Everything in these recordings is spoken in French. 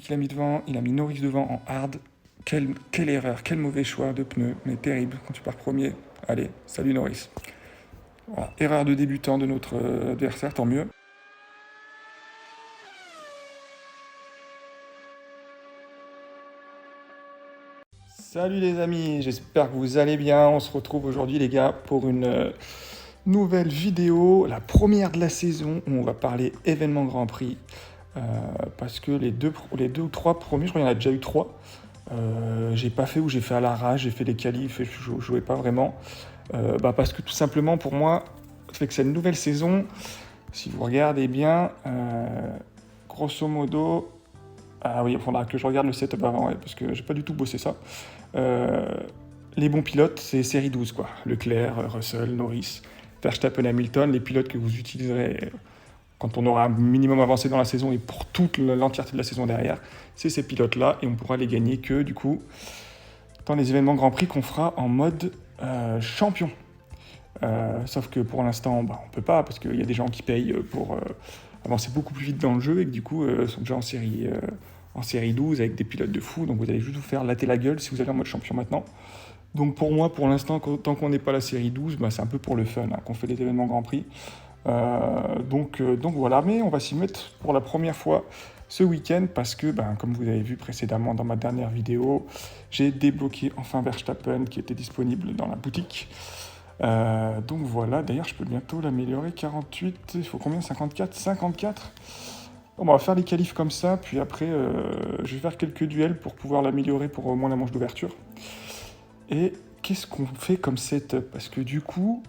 qu'il a mis devant? Il a mis Norris devant en hard. Quelle erreur, quel mauvais choix de pneus, mais terrible quand tu pars premier. Allez, salut Norris. Voilà, erreur de débutant de notre adversaire, tant mieux. Salut les amis, j'espère que vous allez bien. On se retrouve aujourd'hui les gars pour une nouvelle vidéo, la première de la saison où on va parler événement Grand Prix. Parce que les deux ou trois premiers, je crois qu'il y en a déjà eu trois. J'ai pas fait où j'ai fait à l'arrache, j'ai fait les qualifs et je jouais pas vraiment. Parce que tout simplement pour moi, ça fait que c'est une nouvelle saison. Si vous regardez bien, grosso modo, ah oui, il faudra que je regarde le setup avant, ouais, parce que j'ai pas du tout bossé ça. Les bons pilotes, c'est série 12, quoi. Leclerc, Russell, Norris, Verstappen, Hamilton, les pilotes que vous utiliserez quand on aura un minimum avancé dans la saison et pour toute l'entièreté de la saison derrière, c'est ces pilotes-là, et on pourra les gagner que, du coup, dans les événements Grand Prix qu'on fera en mode champion. Sauf que pour l'instant, on peut pas, parce qu'il y a des gens qui payent pour avancer beaucoup plus vite dans le jeu, et que du coup, sont déjà en série 12 avec des pilotes de fou, donc vous allez juste vous faire latter la gueule si vous allez en mode champion maintenant. Donc pour moi, pour l'instant, tant qu'on n'est pas la série 12, c'est un peu pour le fun qu'on fait les événements Grand Prix. Donc voilà, mais on va s'y mettre pour la première fois ce week-end parce que, comme vous avez vu précédemment dans ma dernière vidéo, j'ai débloqué enfin Verstappen qui était disponible dans la boutique. Donc voilà, d'ailleurs je peux bientôt l'améliorer, 48, il faut combien, 54 54. On va faire les qualifs comme ça, puis après je vais faire quelques duels pour pouvoir l'améliorer pour au moins la manche d'ouverture. Et qu'est-ce qu'on fait comme setup? Parce que du coup,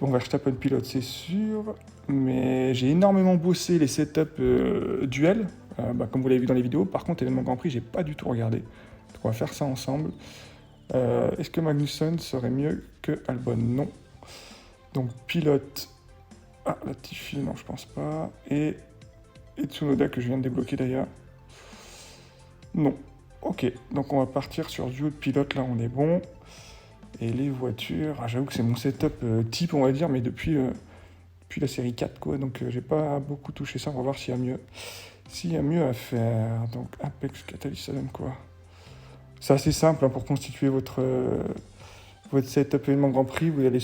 bon, Verstappen pilote c'est sûr, mais j'ai énormément bossé les setups duels, comme vous l'avez vu dans les vidéos. Par contre, événement Grand Prix, j'ai pas du tout regardé. Donc on va faire ça ensemble. Est-ce que Magnussen serait mieux que Albon? Non. Donc pilote... Ah, Latifi, non, je pense pas. Et Tsunoda, que je viens de débloquer d'ailleurs. Non. Ok, donc on va partir sur duo de pilote, là on est bon. Et les voitures, j'avoue que c'est mon setup type, on va dire, mais depuis la série 4, quoi. Donc j'ai pas beaucoup touché ça, on va voir s'il y a mieux. S'il y a mieux à faire. Donc Apex Catalyst, ça donne quoi? C'est assez simple pour constituer votre setup événement Grand Prix. Vous allez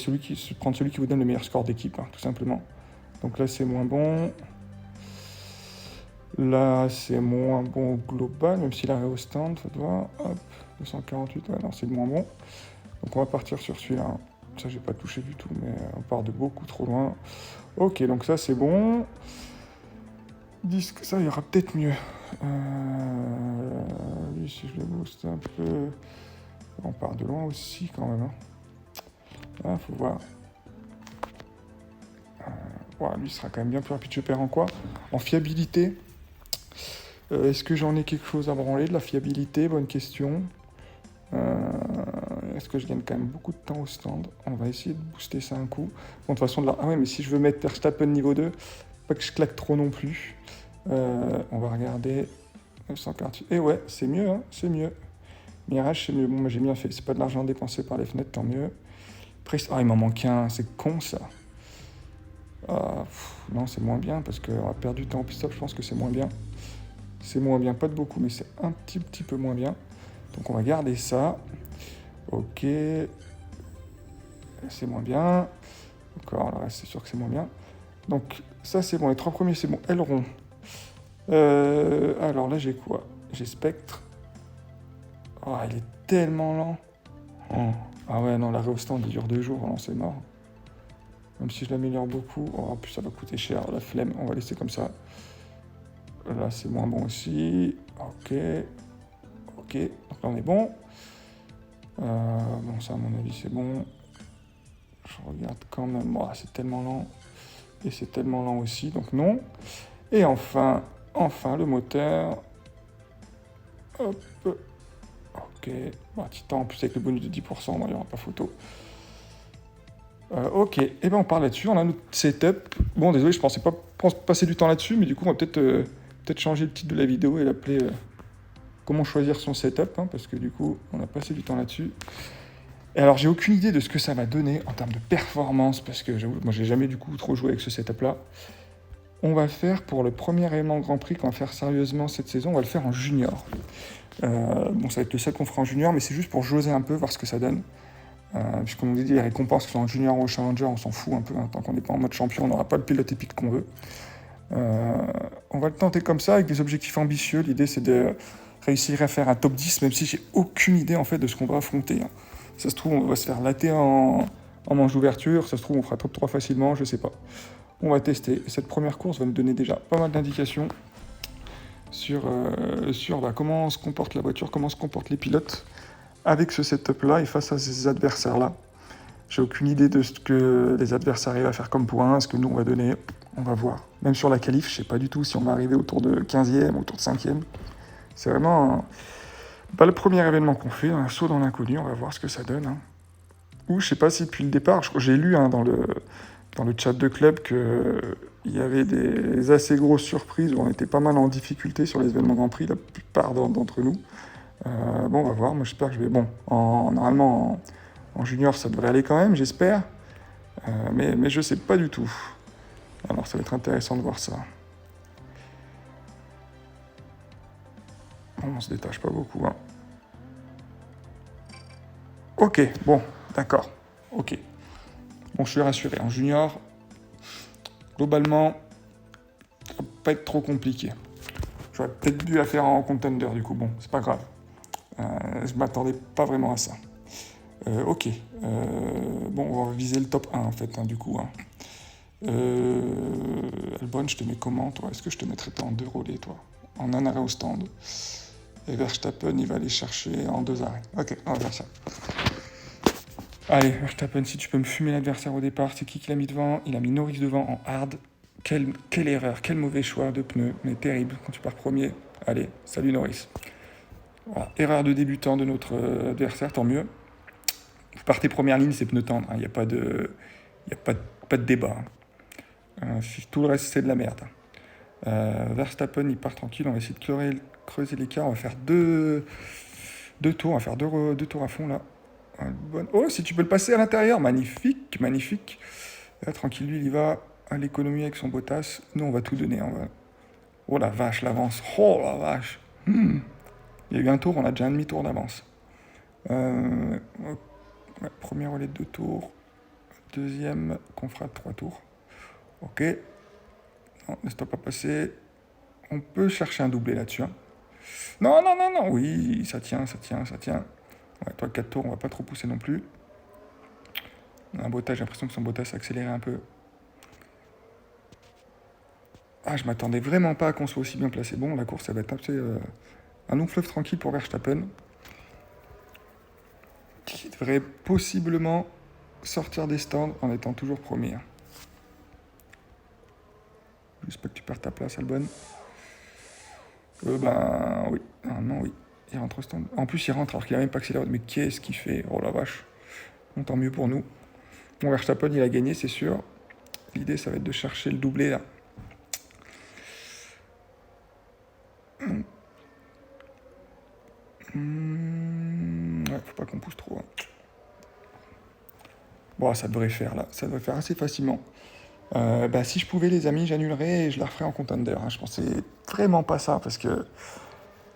prendre celui qui vous donne le meilleur score d'équipe, tout simplement. Donc là, c'est moins bon. Là, c'est moins bon au global, même s'il arrive au stand, ça doit. Hop, 248, ouais, non, c'est le moins bon. Donc on va partir sur celui-là. Ça, j'ai pas touché du tout, mais on part de beaucoup trop loin. Ok, donc ça, c'est bon. Disque, ça ira peut-être mieux. Lui, si je le booste un peu... On part de loin aussi, quand même. Ah, faut voir. Lui sera quand même bien plus rapide. Je perds en quoi? En fiabilité. Est-ce que j'en ai quelque chose à branler de la fiabilité? Bonne question. Est-ce que je gagne quand même beaucoup de temps au stand? On va essayer de booster ça un coup. Bon, de toute façon, là... Ah ouais, mais si je veux mettre Verstappen niveau 2, pas que je claque trop non plus. On va regarder 948. Et ouais, c'est mieux, c'est mieux. Mirage, c'est mieux. Bon, moi j'ai bien fait. C'est pas de l'argent dépensé par les fenêtres, tant mieux. Il m'en manque un. C'est con, ça. Non, c'est moins bien, parce qu'on a perdu du temps en pit-stop. Je pense que c'est moins bien. C'est moins bien, pas de beaucoup, mais c'est un petit peu moins bien. Donc on va garder ça. Ok. C'est moins bien. Encore, le reste, c'est sûr que c'est moins bien. Donc ça, c'est bon. Les trois premiers, c'est bon. Aileron. Alors là, j'ai quoi? J'ai Spectre. Il est tellement lent. Ah ouais, non, l'arrêt au stand, il dure 2 jours. Non, c'est mort. Même si je l'améliore beaucoup. En plus, ça va coûter cher. La flemme, on va laisser comme ça. Là, c'est moins bon aussi. Ok. Donc là, on est bon. Bon, ça, à mon avis, c'est bon. Je regarde quand même. C'est tellement lent. Et c'est tellement lent aussi, donc non. Et enfin, le moteur. Hop. Ok. Titan, en plus, avec le bonus de 10%, il n'y aura pas photo. Ok. Et on part là-dessus. On a notre setup. Bon, désolé, je pensais pas passer du temps là-dessus, mais du coup, on va peut-être changer le titre de la vidéo et l'appeler comment choisir son setup, parce que du coup, on a passé du temps là-dessus. Et alors, j'ai aucune idée de ce que ça va donner en termes de performance, parce que j'avoue, moi, j'ai jamais du coup trop joué avec ce setup-là. on va faire pour le premier élément Grand Prix qu'on va faire sérieusement cette saison, on va le faire en junior. Bon, ça va être le seul qu'on fera en junior, mais c'est juste pour jauger un peu, voir ce que ça donne. Puisqu'on nous dit les récompenses, que ce soit en junior ou en challenger, on s'en fout un peu. Hein, tant qu'on n'est pas en mode champion, on n'aura pas le pilote épique qu'on veut. On va le tenter comme ça, avec des objectifs ambitieux. L'idée, c'est de réussir à faire un top 10, même si j'ai aucune idée en fait de ce qu'on va affronter. Hein. Ça se trouve, on va se faire latter en manche d'ouverture. Ça se trouve, on fera top 3 facilement, je sais pas. On va tester. Cette première course va nous donner déjà pas mal d'indications sur comment se comporte la voiture, comment se comportent les pilotes avec ce setup-là et face à ces adversaires-là. J'ai aucune idée de ce que les adversaires arrivent à faire comme points, ce que nous on va donner, on va voir. Même sur la qualif, je sais pas du tout si on va arriver autour de 15e, autour de 5e. C'est vraiment pas le premier événement qu'on fait, un saut dans l'inconnu, on va voir ce que ça donne. Hein. Ou je sais pas si depuis le départ, j'ai lu dans le chat de club qu'il y avait des assez grosses surprises, où on était pas mal en difficulté sur les événements Grand Prix, la plupart d'entre nous. Bon, on va voir, moi j'espère que je vais... Bon, normalement, en junior, ça devrait aller quand même, j'espère. Mais je sais pas du tout. Alors, ça va être intéressant de voir ça. Bon, on se détache pas beaucoup. Hein. Ok, bon, d'accord. Ok. Bon, je suis rassuré. En junior, globalement, ça va pas être trop compliqué. J'aurais peut-être dû la faire en contender, du coup. Bon, c'est pas grave. Je m'attendais pas vraiment à ça. Ok. Bon, on va viser le top 1, en fait, hein, du coup. Hein. Albon, je te mets comment, toi? Est-ce que je te mettrais pas en 2 relais, toi? En un arrêt au stand. Et Verstappen, il va aller chercher en 2 arrêts. Ok, on va faire ça. Allez, Verstappen, si tu peux me fumer l'adversaire au départ, c'est qui l'a mis devant? Il a mis Norris devant en hard. Quelle erreur, quel mauvais choix de pneus, mais terrible quand tu pars premier. Allez, salut Norris. Voilà, erreur de débutant de notre adversaire, tant mieux. Vous partez première ligne, c'est pneus tendres, il n'y a pas de débat. Tout le reste, c'est de la merde. Verstappen, il part tranquille, on va essayer de creuser l'écart, on va faire deux tours, on va faire deux tours à fond là. Oh, si tu peux le passer à l'intérieur, magnifique, magnifique. Là, tranquille, lui, il y va à l'économie avec son Bottas. Nous, on va tout donner. Oh la vache, l'avance. Oh la vache. Il y a eu un tour, on a déjà un demi-tour d'avance. Premier relais de 2 tours. Deuxième, qu'on fera de 3 tours. Ok. Non, laisse-toi pas passer. On peut chercher un doublé là-dessus. Hein. Non. Oui, ça tient. Ouais, toi, 4 tours, on va pas trop pousser non plus. Un Bottas, j'ai l'impression que son Bottas a accéléré un peu. Ah, je m'attendais vraiment pas à qu'on soit aussi bien placé. Bon, la course, ça va être un long fleuve tranquille pour Verstappen. Qui devrait possiblement sortir des stands en étant toujours premier. J'espère que tu perds ta place, Albon. Oui. Non, oui. Il rentre au stand. En plus, il rentre alors qu'il a même pas accéléré. Mais qu'est-ce qu'il fait? Oh la vache. Bon, tant mieux pour nous. Bon, Verstappen, il a gagné, c'est sûr. L'idée, ça va être de chercher le doublé, là. Ouais, faut pas qu'on pousse trop. Hein. Bon, ça devrait faire, là. Ça devrait faire assez facilement. Si je pouvais, les amis, j'annulerais et je la referais en contender. Hein. Je pensais vraiment pas ça, parce que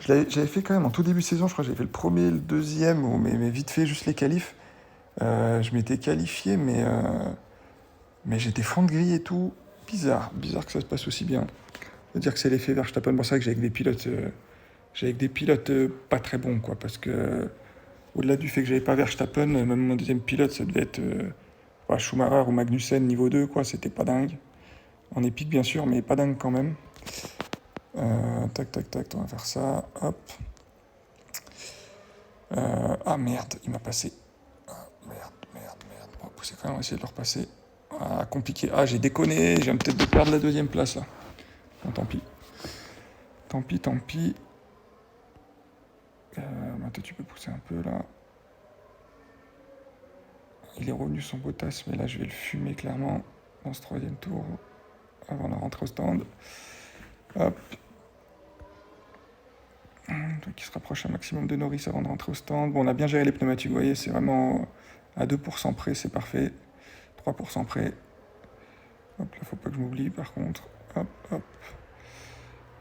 j'avais fait quand même en tout début de saison, je crois que j'avais fait le premier, le deuxième, mais vite fait, juste les qualifs. Je m'étais qualifié, mais j'étais fond de grille et tout. Bizarre que ça se passe aussi bien. On va dire que c'est l'effet Verstappen. Bon, c'est vrai que j'ai avec des pilotes pas très bons, quoi, parce que au-delà du fait que j'avais pas Verstappen, même mon deuxième pilote, ça devait être Schumacher ou Magnussen niveau 2, quoi, c'était pas dingue. En épique, bien sûr, mais pas dingue quand même. Tac, on va faire ça, hop. Merde, il m'a passé. Merde. On va pousser quand même, on va essayer de le repasser. Compliqué. J'ai déconné, j'ai peut-être de perdre la deuxième place, là. Bon, tant pis. Maintenant, tu peux pousser un peu, là. Il est revenu son Bottas, mais là, je vais le fumer, clairement, dans ce 3e tour, avant de rentrer au stand. Hop. Qui se rapproche un maximum de Norris avant de rentrer au stand. Bon, on a bien géré les pneumatiques, vous voyez, c'est vraiment à 2% près, c'est parfait. 3% près. Hop, là, faut pas que je m'oublie, par contre. hop, hop.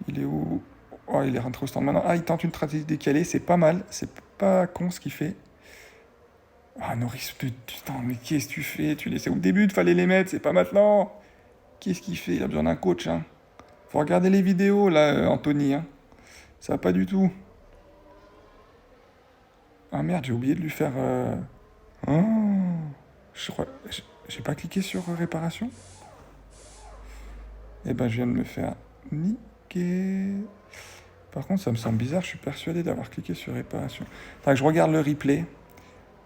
Il est où? Oh, il est rentré au stand maintenant. Ah, il tente une stratégie décalée, c'est pas mal. C'est pas con ce qu'il fait. Ah, Norris, putain, mais qu'est-ce que tu fais? Tu laissais au début, il fallait les mettre, c'est pas maintenant. Qu'est-ce qu'il fait? Il a besoin d'un coach, hein. Faut regarder les vidéos, là, Anthony, hein. Ça va pas du tout. Ah merde, j'ai oublié de lui faire... Oh, je crois... J'ai pas cliqué sur réparation? Eh ben, je viens de me faire niquer. Par contre, ça me semble bizarre, je suis persuadé d'avoir cliqué sur réparation. Faudrait que je regarde le replay,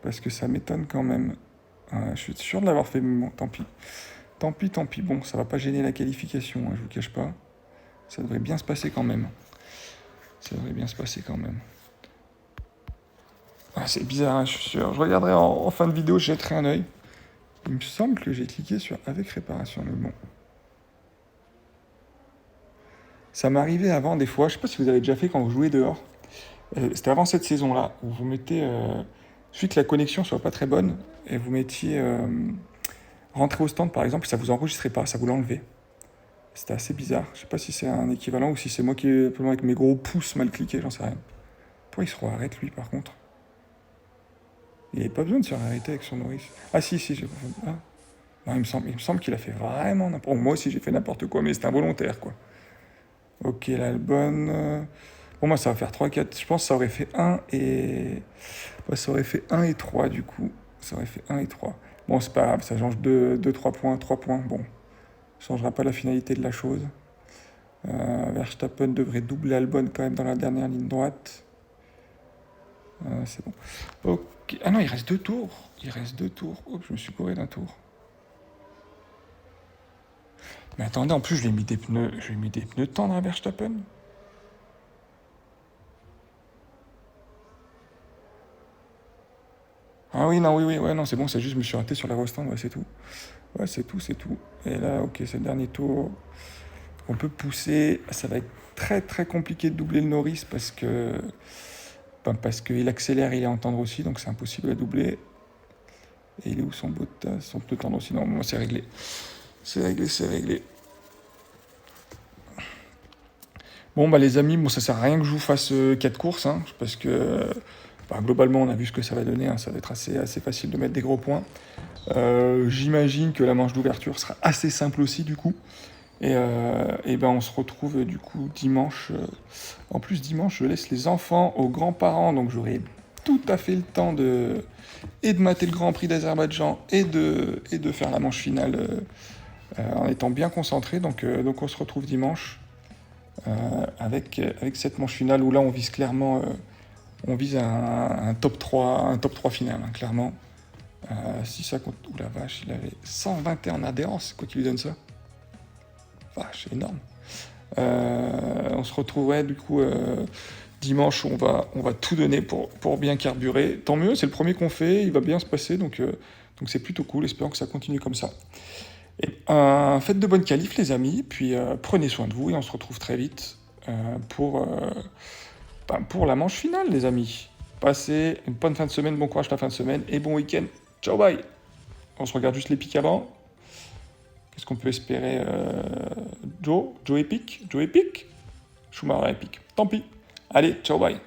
parce que ça m'étonne quand même. Je suis sûr de l'avoir fait, mais bon, tant pis. Tant pis, tant pis. Bon, ça va pas gêner la qualification, hein, je vous cache pas. Ça devrait bien se passer quand même. Ça devrait bien se passer quand même. Ah, c'est bizarre, hein, je suis sûr. Je regarderai en fin de vidéo, je jetterai un œil. Il me semble que j'ai cliqué sur avec réparation, mais bon. Ça m'arrivait avant des fois, je sais pas si vous avez déjà fait quand vous jouez dehors. C'était avant cette saison-là, où vous mettez... suffit que la connexion soit pas très bonne, et vous mettiez... rentrer au stand par exemple, ça vous enregistrait pas, ça vous l'enlevait. C'était assez bizarre. Je sais pas si c'est un équivalent ou si c'est moi qui ai avec mes gros pouces mal cliqués, j'en sais rien. Pourquoi il se re-arrête lui par contre? Il n'avait pas besoin de se arrêter avec son Norris. Ah si, j'ai confondu. Ah. Non, il me semble qu'il a fait vraiment n'importe quoi. Moi aussi j'ai fait n'importe quoi, mais c'était involontaire quoi. Ok, l'Albon. Bon, moi ça va faire 3-4. Je pense que ça aurait fait 1 et. Ouais, ça aurait fait 1 et 3 du coup. Ça aurait fait 1 et 3. Bon, c'est pas grave, ça change 2-3 points, 3 points. Bon, ça changera pas la finalité de la chose. Verstappen devrait doubler Albon quand même dans la dernière ligne droite. C'est bon. Ok. Ah non, il reste 2 tours. Il reste 2 tours. Hop, je me suis gouré d'un tour. Mais attendez, en plus, je lui ai mis des pneus tendres à Verstappen. Ah oui, non, oui, ouais, non, c'est bon, c'est juste, je me suis raté sur la stand, ouais, c'est tout. Ouais, c'est tout, c'est tout. Et là, ok, c'est le dernier tour. On peut pousser. Ça va être très, très compliqué de doubler le Norris parce qu'il accélère, il est en tendre aussi, donc c'est impossible à doubler. Et il est où son Bottas? Son pneu tendre aussi? Non, moi, c'est réglé. C'est réglé, c'est réglé. Bon, bah les amis, bon, ça sert à rien que je vous fasse 4 courses, hein, parce que globalement, on a vu ce que ça va donner, hein, ça va être assez facile de mettre des gros points. J'imagine que la manche d'ouverture sera assez simple aussi, du coup. Et ben on se retrouve du coup dimanche. En plus, dimanche, je laisse les enfants aux grands-parents, donc j'aurai tout à fait le temps de mater le Grand Prix d'Azerbaïdjan et de faire la manche finale en étant bien concentré. Donc on se retrouve dimanche avec cette manche finale où là on vise clairement on vise un top 3 final, hein, clairement. Si ça compte. Ouh la vache, il avait 121 adhérents, c'est quoi qui lui donne ça? Vache, c'est énorme. On se retrouverait du coup dimanche, on va tout donner pour bien carburer. Tant mieux, c'est le premier qu'on fait, il va bien se passer, donc c'est plutôt cool, espérons que ça continue comme ça. Et, faites de bonnes qualifs les amis, puis prenez soin de vous et on se retrouve très vite pour la manche finale les amis. Passez une bonne fin de semaine, bon courage la fin de semaine et bon week-end. Ciao bye. On se regarde juste les pics avant. Qu'est-ce qu'on peut espérer Joe Epic Schumacher Epic. Tant pis. Allez, ciao bye.